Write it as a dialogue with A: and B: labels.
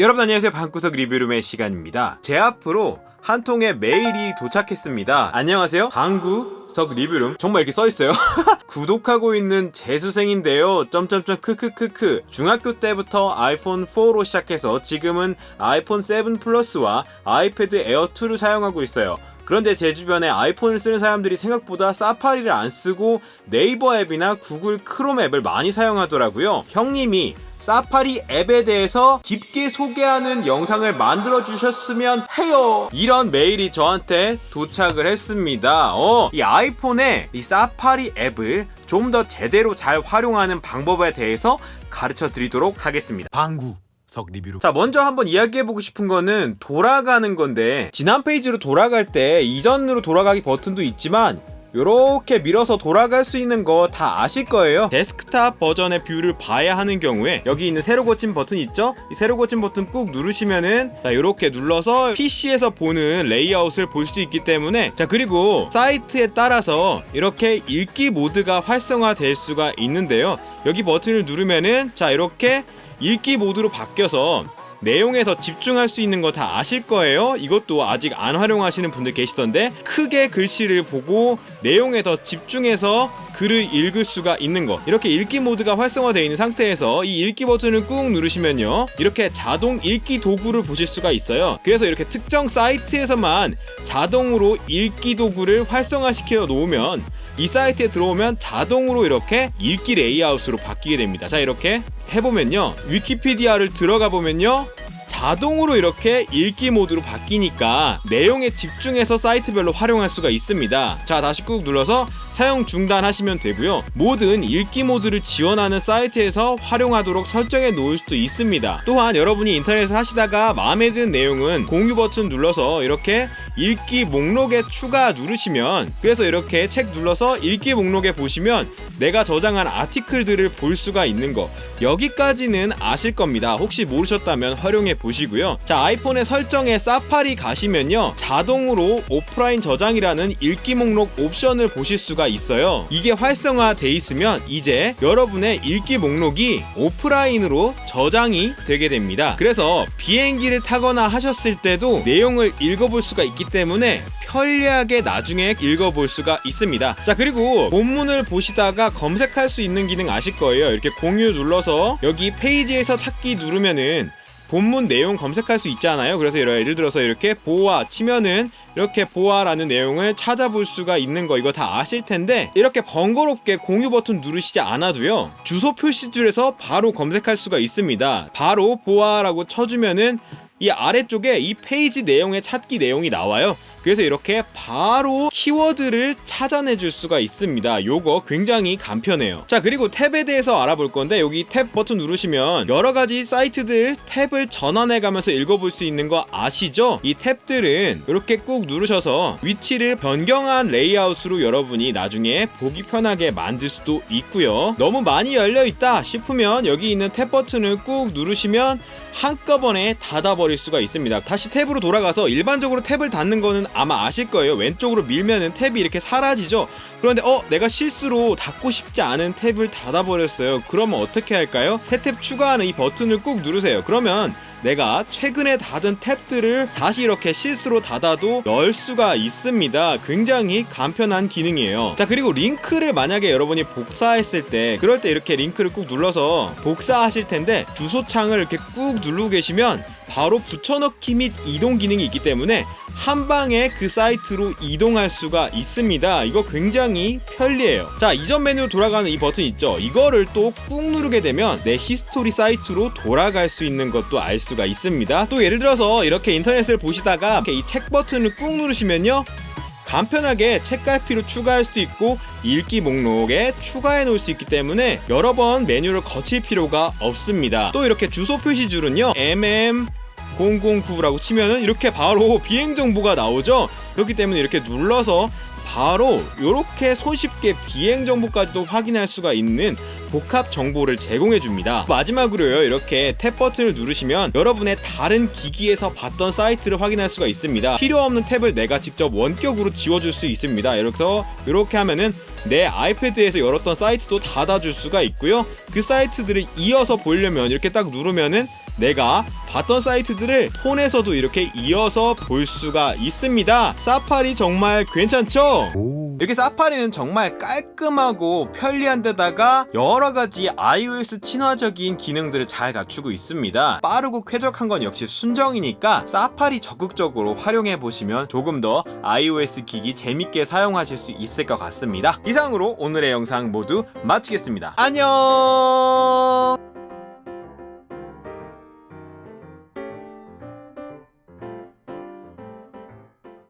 A: 여러분 안녕하세요. 방구석 리뷰룸의 시간입니다. 제 앞으로 한 통의 메일이 도착했습니다. 안녕하세요. 방구석 리뷰룸. 정말 이렇게 써있어요. 구독하고 있는 재수생인데요. 크크크크. 중학교 때부터 아이폰 4로 시작해서 지금은 아이폰 7 플러스와 아이패드 에어 2를 사용하고 있어요. 그런데 제 주변에 아이폰을 쓰는 사람들이 생각보다 사파리를 안 쓰고 네이버 앱이나 구글 크롬 앱을 많이 사용하더라고요. 형님이 사파리 앱에 대해서 깊게 소개하는 영상을 만들어 주셨으면 해요. 이런 메일이 저한테 도착을 했습니다. 이 아이폰의 이 사파리 앱을 좀 더 제대로 잘 활용하는 방법에 대해서 가르쳐 드리도록 하겠습니다. 방구석 리뷰로. 자, 먼저 한번 이야기해보고 싶은 거는 돌아가는 건데, 지난 페이지로 돌아갈 때 이전으로 돌아가기 버튼도 있지만 요렇게 밀어서 돌아갈 수 있는 거 다 아실 거예요. 데스크탑 버전의 뷰를 봐야 하는 경우에 여기 있는 새로 고침 버튼 있죠? 이 새로 고침 버튼 꾹 누르시면은 자, 요렇게 눌러서 PC에서 보는 레이아웃을 볼 수 있기 때문에, 자, 그리고 사이트에 따라서 이렇게 읽기 모드가 활성화될 수가 있는데요. 여기 버튼을 누르면은 자, 이렇게 읽기 모드로 바뀌어서 내용에 더 집중할 수 있는 거 다 아실 거예요. 이것도 아직 안 활용하시는 분들 계시던데, 크게 글씨를 보고 내용에 더 집중해서 글을 읽을 수가 있는 거, 이렇게 읽기 모드가 활성화되어 있는 상태에서 이 읽기 버튼을 꾹 누르시면요, 이렇게 자동 읽기 도구를 보실 수가 있어요. 그래서 이렇게 특정 사이트에서만 자동으로 읽기 도구를 활성화시켜 놓으면 이 사이트에 들어오면 자동으로 이렇게 읽기 레이아웃으로 바뀌게 됩니다. 자, 이렇게 해보면요, 위키피디아를 들어가 보면요, 자동으로 이렇게 읽기 모드로 바뀌니까 내용에 집중해서 사이트별로 활용할 수가 있습니다. 자, 다시 꾹 눌러서 사용 중단하시면 되고요. 모든 읽기 모드를 지원하는 사이트에서 활용하도록 설정해 놓을 수도 있습니다. 또한 여러분이 인터넷을 하시다가 마음에 드는 내용은 공유 버튼 눌러서 이렇게 읽기 목록에 추가 누르시면, 그래서 이렇게 책 눌러서 읽기 목록에 보시면 내가 저장한 아티클들을 볼 수가 있는 거, 여기까지는 아실 겁니다. 혹시 모르셨다면 활용해 보시고요. 자, 아이폰의 설정에 사파리 가시면요, 자동으로 오프라인 저장이라는 읽기 목록 옵션을 보실 수가 있어요. 이게 활성화돼 있으면 이제 여러분의 읽기 목록이 오프라인으로 저장이 되게 됩니다. 그래서 비행기를 타거나 하셨을 때도 내용을 읽어볼 수가 있기 때문에 편리하게 나중에 읽어볼 수가 있습니다. 자, 그리고 본문을 보시다가 검색할 수 있는 기능 아실 거예요. 이렇게 공유 눌러서 여기 페이지에서 찾기 누르면은 본문 내용 검색할 수 있잖아요. 그래서 예를 들어서 이렇게 보아 치면은 이렇게 보아라는 내용을 찾아볼 수가 있는 거, 이거 다 아실 텐데, 이렇게 번거롭게 공유 버튼 누르시지 않아도요, 주소 표시줄에서 바로 검색할 수가 있습니다. 바로 보아라고 쳐주면은 이 아래쪽에 이 페이지 내용의 찾기 내용이 나와요. 그래서 이렇게 바로 키워드를 찾아내줄 수가 있습니다. 요거 굉장히 간편해요. 자, 그리고 탭에 대해서 알아볼 건데, 여기 탭 버튼 누르시면 여러가지 사이트들 탭을 전환해가면서 읽어볼 수 있는 거 아시죠? 이 탭들은 이렇게 꾹 누르셔서 위치를 변경한 레이아웃으로 여러분이 나중에 보기 편하게 만들 수도 있고요. 너무 많이 열려있다 싶으면 여기 있는 탭 버튼을 꾹 누르시면 한꺼번에 닫아버릴 수가 있습니다. 다시 탭으로 돌아가서 일반적으로 탭을 닫는 거는 아마 아실 거예요. 왼쪽으로 밀면은 탭이 이렇게 사라지죠. 그런데 내가 실수로 닫고 싶지 않은 탭을 닫아버렸어요. 그러면 어떻게 할까요? 새 탭 추가하는 이 버튼을 꾹 누르세요. 그러면 내가 최근에 닫은 탭들을 다시 이렇게 실수로 닫아도 열 수가 있습니다. 굉장히 간편한 기능이에요. 자, 그리고 링크를 만약에 여러분이 복사했을 때, 그럴 때 이렇게 링크를 꾹 눌러서 복사하실 텐데, 주소창을 이렇게 꾹 누르고 계시면 바로 붙여넣기 및 이동 기능이 있기 때문에 한 방에 그 사이트로 이동할 수가 있습니다. 이거 굉장히 편리해요. 자, 이전 메뉴로 돌아가는 이 버튼 있죠? 이거를 또 꾹 누르게 되면 내 히스토리 사이트로 돌아갈 수 있는 것도 알 수가 있습니다. 또 예를 들어서 이렇게 인터넷을 보시다가 이렇게 이 책 버튼을 꾹 누르시면요, 간편하게 책갈피로 추가할 수도 있고 읽기 목록에 추가해 놓을 수 있기 때문에 여러 번 메뉴를 거칠 필요가 없습니다. 또 이렇게 주소 표시줄은요, MM009라고 치면은 이렇게 바로 비행 정보가 나오죠. 그렇기 때문에 이렇게 눌러서 바로 이렇게 손쉽게 비행 정보까지도 확인할 수가 있는 복합 정보를 제공해 줍니다. 마지막으로요, 이렇게 탭 버튼을 누르시면 여러분의 다른 기기에서 봤던 사이트를 확인할 수가 있습니다. 필요 없는 탭을 내가 직접 원격으로 지워줄 수 있습니다. 이렇게 하면은 내 아이패드에서 열었던 사이트도 닫아줄 수가 있고요. 그 사이트들을 이어서 보려면 이렇게 딱 누르면은 내가 봤던 사이트들을 폰에서도 이렇게 이어서 볼 수가 있습니다. 사파리 정말 괜찮죠? 이렇게 사파리는 정말 깔끔하고 편리한 데다가 여러가지 iOS 친화적인 기능들을 잘 갖추고 있습니다. 빠르고 쾌적한 건 역시 순정이니까 사파리 적극적으로 활용해보시면 조금 더 iOS 기기 재밌게 사용하실 수 있을 것 같습니다. 이상으로 오늘의 영상 모두 마치겠습니다. 안녕.